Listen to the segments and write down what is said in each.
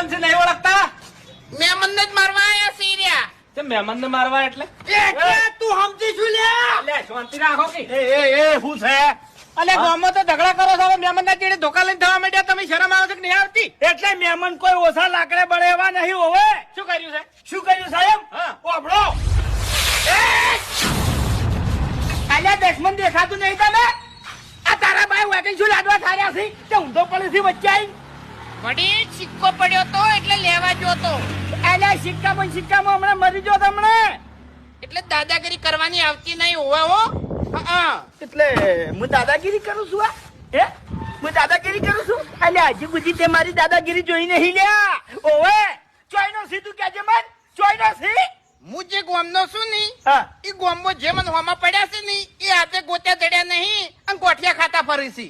મહેમાન છે નહીં ઓળખતા? મહેમાન ને જ મારવા આયા છે રહ્યા. તે મહેમાન ને મારવા એટલે તું સમજી શું લે? લે શાંતિ રાખો કે શું છે? અલે ગામમાં તો ઝઘડા કરો છો મહેમાન ના ચેડે ધોકા લઈને થવા માંડ્યા તમે શરમ આવે છે કે નહીં આવતી? એટલે મહેમાન કોઈ ઓછા લાકડે બળે એવા નહીં હોવે. શું કર્યું છે? શું કર્યું સાહેબ? હા. ઓભળો. અલ્યા દશમન દેખાતું નહીં તમે? આ તારા ભાઈ વેકન શું લાડવા થાર્યા છે તે ઊંધો પડે છે વચ્ચે આઈ. વડી સિક્કો પડ્યો તો એટલે લેવા ગયો તો. અલ્યા સિક્કામાં હમણાં મરી ગયો તમને. એટલે દાદાગીરી કરવાની આવતી નહીં હોવે હો. એટલે હું દાદાગીરી કરું છું આ? હે? હું દાદાગીરી કરું છું? અલ્યા હજી સુધી તે મારી દાદાગીરી જોઈ નહીં લ્યા. ઓવે ચોઈનો સીધું કેજે મન. ચોઈનો સી. હું જે ગોમનો છું ની હા. એ ગોમમાં જે મને હોમાં પડ્યા છે ની એ હાથે ગોત્યા ચડ્યા નહીં અને ગોઠિયા ખાતા ફરી છે.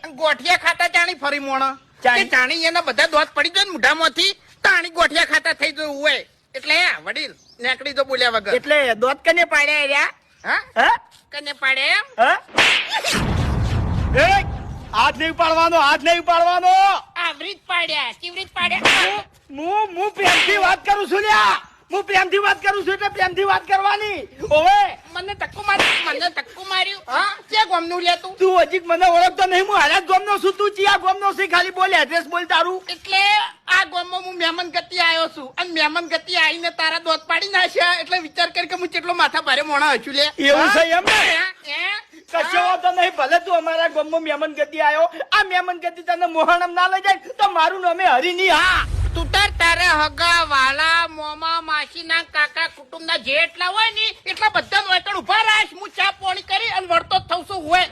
અને ગોઠિયા ખાતા જાણી ફરી મોણા જાણી? એ જાણી એના બધા દોત પડી જાય ને મોઢામાંથી તાણી ગોઠિયા ખાતા થઈ ગયું હોય એટલે વડીલ નેકડી તો બોલ્યા વગર એટલે દોત કને પાડ્યા રહ્યા? હા હા? કને પાડે એમ હા? એ હાથ નહીં પાડવાનો, હાથ નહીં પાડવાનો. આવરી જ પાડ્યા ચીવરી જ પાડ્યા. હું પ્રેમથી વાત કરું છું લ્યા. હું પ્રેમથી વાત કરું છું એટલે પ્રેમથી વાત કરવાની. ઓવે મને ધક્કો માર્યું હા ક્યાં ગોમનું લે તું તું હજી મને ઓળખતો નહીં. હું હાલ જ ગોમનો છું. તું ચિયા ગોમનો છે? ખાલી બોલ, એડ્રેસ બોલ તારું. એટલે આ ગામમાં હું મહેમાન ગતિ આવ્યો છું અને મહેમાન ગતિ આવીને તારા દોત પાડી નાખ્યા એટલે વિચાર કરી કે હું કેટલો માથા ભારે મોણા હશું લે એવું છે એમ ને? હે? કશો વાંધો નહીં. ભલે તું અમારા ગામમાં મહેમાન ગતિ આવ્યો. આ મહેમાન ગતિ તને મોહણમ ના લઈ જાય તો મારું નામે હરીની. હા તું તારે હગા વાલા મોમા માસી ના કાકા કુટુંબ ના જે એટલા હોય ને એટલા બધા નો એકડ ઉભા રાખ હું ચા પાણી કરી અને વળતો જ થઉં છું હોય